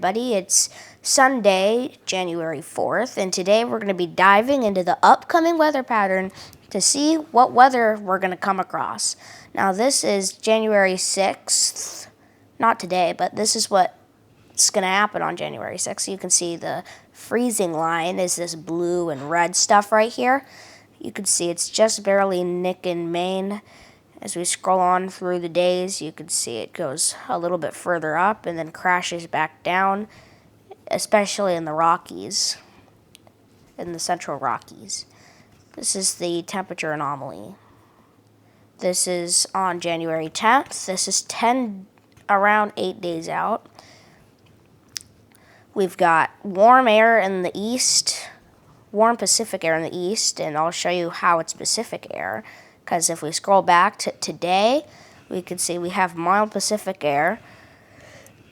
Buddy, it's Sunday, January 4th, and today we're going to be diving into the upcoming weather pattern to see what weather we're going to come across. Now, this is January 6th, not today, but this is what's going to happen on January 6th. You can see the freezing line is this blue and red stuff right here. You can see it's just barely nicking Maine. As we scroll on through the days, you can see it goes a little bit further up and then crashes back down, especially in the Rockies, in the central Rockies. This is the temperature anomaly. This is on January 10th. This is around 8 days out. We've got warm air in the east, warm Pacific air in the east, and I'll show you how it's Pacific air. Because if we scroll back to today, we can see we have mild Pacific air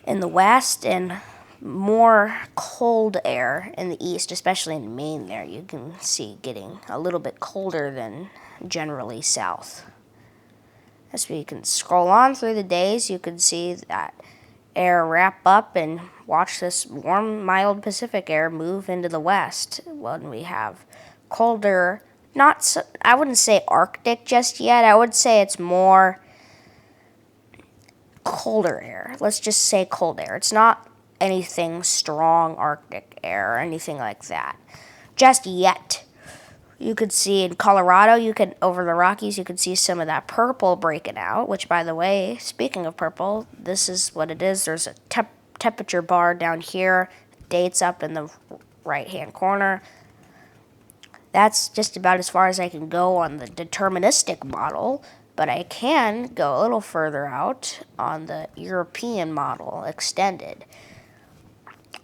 in the west and more cold air in the east, especially in Maine there. You can see getting a little bit colder than generally south. As we can scroll on through the days, you can see that air wrap up and watch this warm, mild Pacific air move into the west when we have colder. I wouldn't say Arctic just yet. I would say it's more colder air. Let's just say cold air. It's not anything strong Arctic air or anything like that just yet. You could see in Colorado, over the Rockies, you could see some of that purple breaking out, which, by the way, speaking of purple, this is what it is. There's a temperature bar down here, dates up in the right-hand corner. That's just about as far as I can go on the deterministic model, but I can go a little further out on the European model, extended.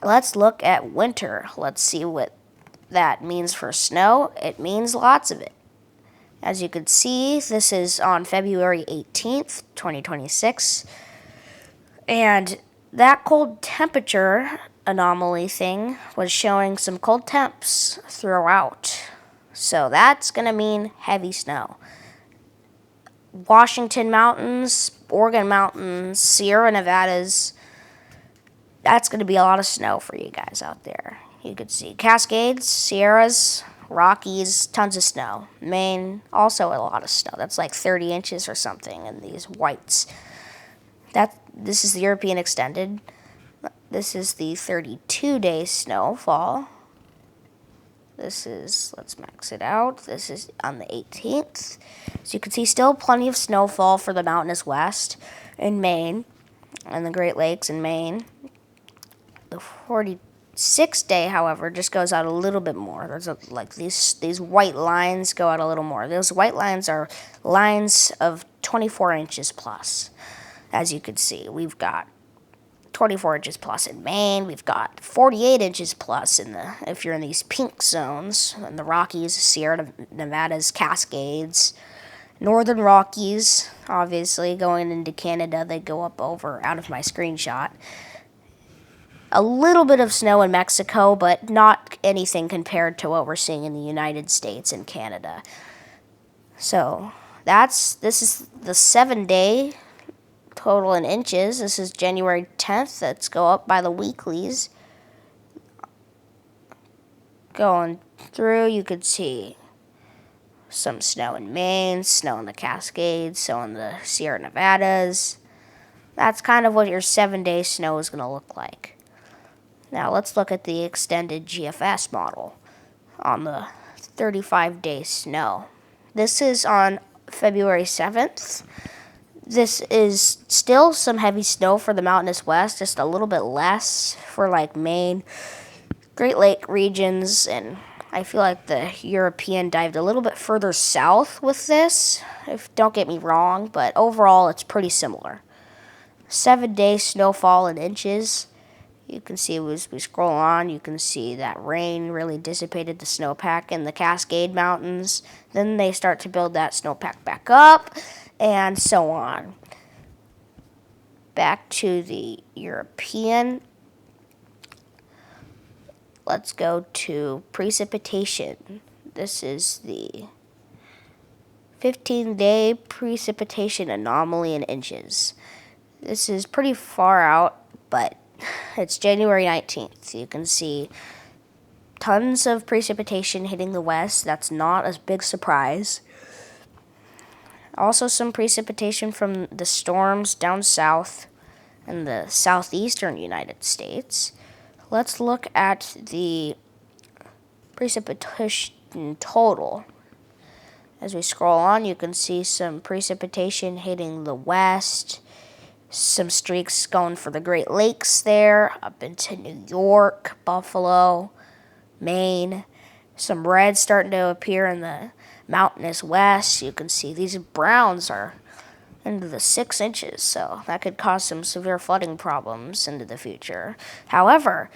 Let's look at winter. Let's see what that means for snow. It means lots of it. As you can see, this is on February 18th, 2026, and that cold temperature anomaly thing was showing some cold temps throughout. So that's going to mean heavy snow. Washington Mountains, Oregon Mountains, Sierra Nevadas, that's going to be a lot of snow for you guys out there. You could see Cascades, Sierras, Rockies, tons of snow. Maine, also a lot of snow. That's like 30 inches or something in these whites. This is the European extended. This is the 32-day snowfall. Let's max it out. This is on the 18th. So you can see still plenty of snowfall for the mountainous west in Maine and the Great Lakes in Maine. The 46th day, however, just goes out a little bit more. There's like these white lines go out a little more. Those white lines are lines of 24 inches plus. As you can see, we've got 24 inches plus in Maine. We've got 48 inches plus if you're in these pink zones, in the Rockies, Sierra Nevadas, Cascades, Northern Rockies, obviously, going into Canada, they go up out of my screenshot. A little bit of snow in Mexico, but not anything compared to what we're seeing in the United States and Canada. So, this is the 7-day total in inches. This is January 10th. Let's go up by the weeklies. Going through, you could see some snow in Maine, snow in the Cascades, snow in the Sierra Nevadas. That's kind of what your 7-day snow is going to look like. Now let's look at the extended GFS model on the 35-day snow. This is on February 7th. This is still some heavy snow for the mountainous west, just a little bit less for like Maine, Great Lake regions, and I feel like the European dived a little bit further south with this, don't get me wrong, but overall it's pretty similar. 7-day snowfall in inches. You can see as we scroll on, you can see that rain really dissipated the snowpack in the Cascade Mountains. Then they start to build that snowpack back up, and so on. Back to the European. Let's go to precipitation. This is the 15-day precipitation anomaly in inches. This is pretty far out, but It's January 19th. You can see tons of precipitation hitting the west. That's not a big surprise. Also, some precipitation from the storms down south in the southeastern United States. Let's look at the precipitation total. As we scroll on, you can see some precipitation hitting the west, some streaks going for the Great Lakes there, up into New York, Buffalo, Maine. Some red starting to appear in the mountainous west. You can see these browns are into the 6 inches, so that could cause some severe flooding problems into the future. However,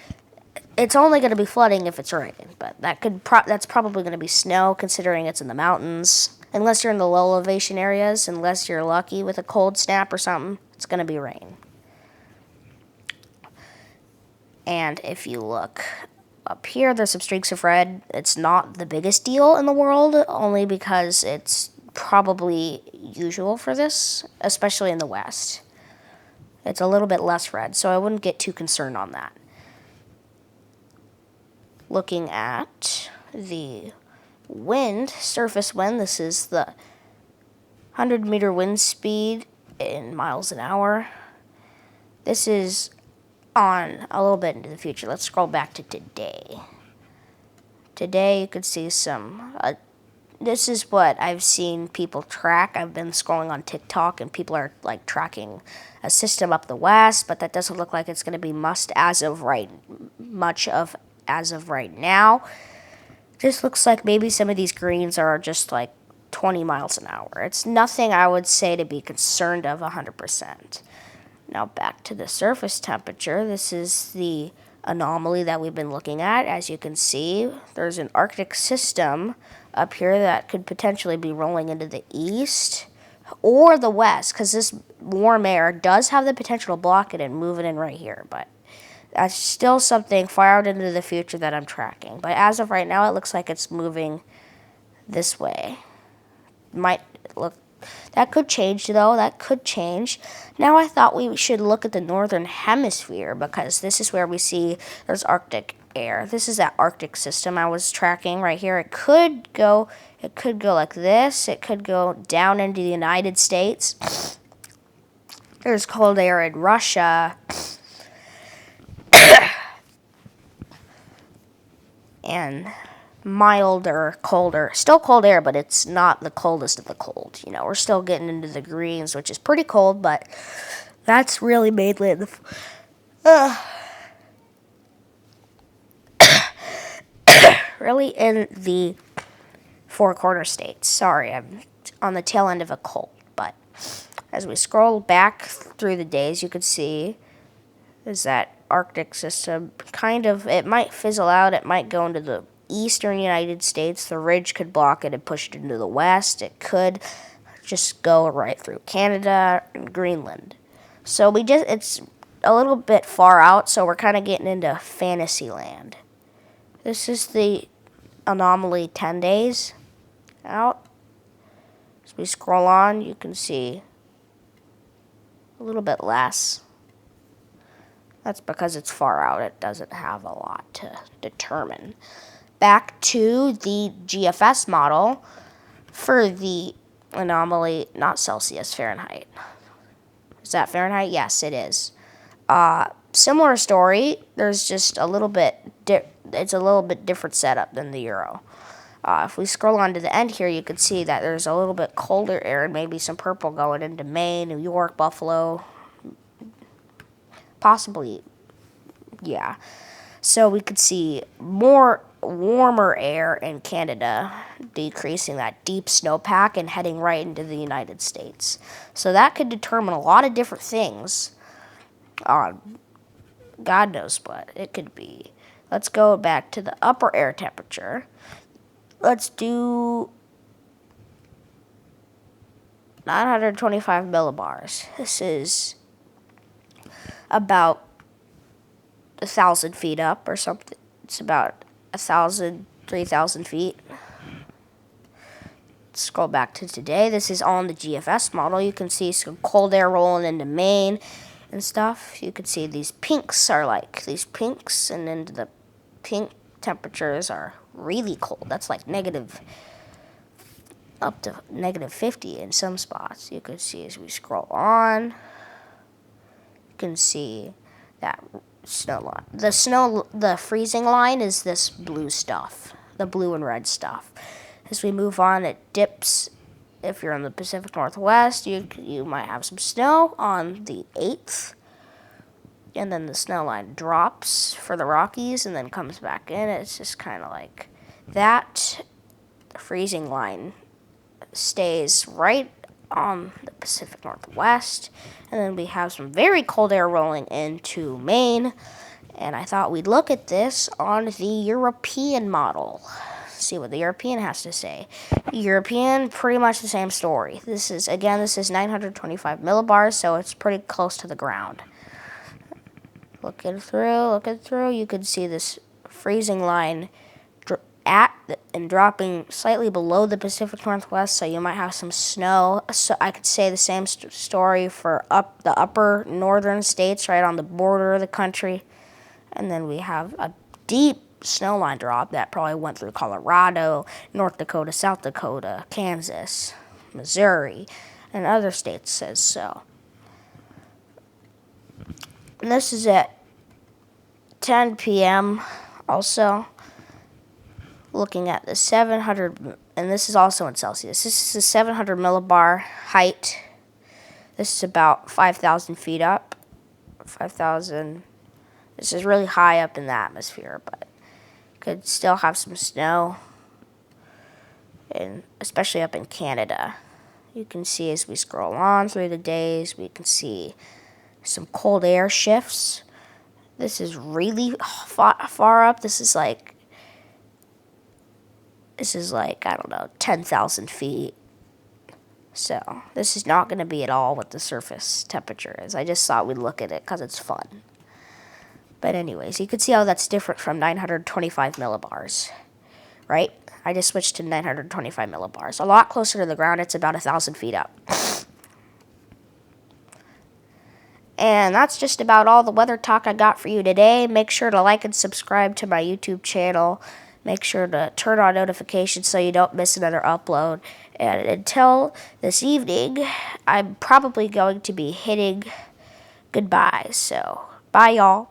it's only going to be flooding if it's raining, but that's probably going to be snow considering it's in the mountains. Unless you're in the low elevation areas, unless you're lucky with a cold snap or something, it's going to be rain. And if you look up here, there's some streaks of red. It's not the biggest deal in the world, only because it's probably usual for this, especially in the west. It's a little bit less red, so I wouldn't get too concerned on that. Looking at the wind, surface wind, this is the 100-meter wind speed in miles an hour. This is on a little bit into the future. Let's scroll back to today. Today you could see some, this is what I've seen people track. I've been scrolling on TikTok and people are like tracking a system up the west, but that doesn't look like it's going to be much as of right now. Just looks like maybe some of these greens are just like 20 miles an hour. It's nothing I would say to be concerned of 100%. Now back to the surface temperature. This is the anomaly that we've been looking at. As you can see, there's an Arctic system up here that could potentially be rolling into the east or the west, because this warm air does have the potential to block it and move it in right here, but that's still something far out into the future that I'm tracking. But as of right now, it looks like it's moving this way. Might look, that could change though, that could change. Now I thought we should look at the northern hemisphere, because this is where we see there's Arctic air. This is that Arctic system I was tracking right here. It could go like this. It could go down into the United States. There's cold air in Russia. And milder, colder, still cold air, but it's not the coldest of the cold. You know, we're still getting into the greens, which is pretty cold, but that's really mainly in the Four Corner states. Sorry, I'm on the tail end of a cold, but as we scroll back through the days, you could see is that Arctic system kind of, it might fizzle out, it might go into the eastern United States, the ridge could block it and push it into the west, it could just go right through Canada and Greenland. So it's a little bit far out, so we're kind of getting into fantasy land. This is the anomaly 10 days out. As we scroll on, you can see a little bit less. That's because it's far out. It doesn't have a lot to determine. Back to the GFS model for the anomaly, not Celsius, Fahrenheit. Is that Fahrenheit? Yes, it is. Similar story. There's just a little bit, it's a little bit different setup than the Euro. If we scroll on to the end here, you can see that there's a little bit colder air and maybe some purple going into Maine, New York, Buffalo, possibly, yeah. So we could see more warmer air in Canada, decreasing that deep snowpack and heading right into the United States. So that could determine a lot of different things. God knows what it could be. Let's go back to the upper air temperature. Let's do 925 millibars. This is about 1,000 feet up or something. It's about 1,000, 3,000 feet. Scroll back to today. This is on the GFS model. You can see some cold air rolling into Maine. and stuff. You can see these pinks are like these pinks, and then the pink temperatures are really cold. That's like up to -50 in some spots. You can see as we scroll on, you can see that snow line. The freezing line is this blue stuff, the blue and red stuff. As we move on, it dips. If you're in the Pacific Northwest, you might have some snow on the 8th. And then the snow line drops for the Rockies and then comes back in. It's just kind of like that. The freezing line stays right on the Pacific Northwest. And then we have some very cold air rolling into Maine. And I thought we'd look at this on the European model. See what the European has to say. European, pretty much the same story. This is 925 millibars, so it's pretty close to the ground. Looking through, you can see this freezing line and dropping slightly below the Pacific Northwest, so you might have some snow. So I could say the same story for the upper northern states, right on the border of the country. And then we have a deep snow line drop that probably went through Colorado, North Dakota, South Dakota, Kansas, Missouri, and other states says so. And this is at 10 p.m. also. Looking at the 700, and this is also in Celsius. This is a 700 millibar height. This is about 5,000 feet up. 5,000. This is really high up in the atmosphere, but could still have some snow, and especially up in Canada. You can see as we scroll on through the days, we can see some cold air shifts. This is really far up. This is like, I don't know, 10,000 feet. So this is not going to be at all what the surface temperature is. I just thought we'd look at it because it's fun. But anyways, you can see how that's different from 925 millibars, right? I just switched to 925 millibars. A lot closer to the ground. It's about 1,000 feet up. And that's just about all the weather talk I got for you today. Make sure to like and subscribe to my YouTube channel. Make sure to turn on notifications so you don't miss another upload. And until this evening, I'm probably going to be hitting goodbye. So, bye, y'all.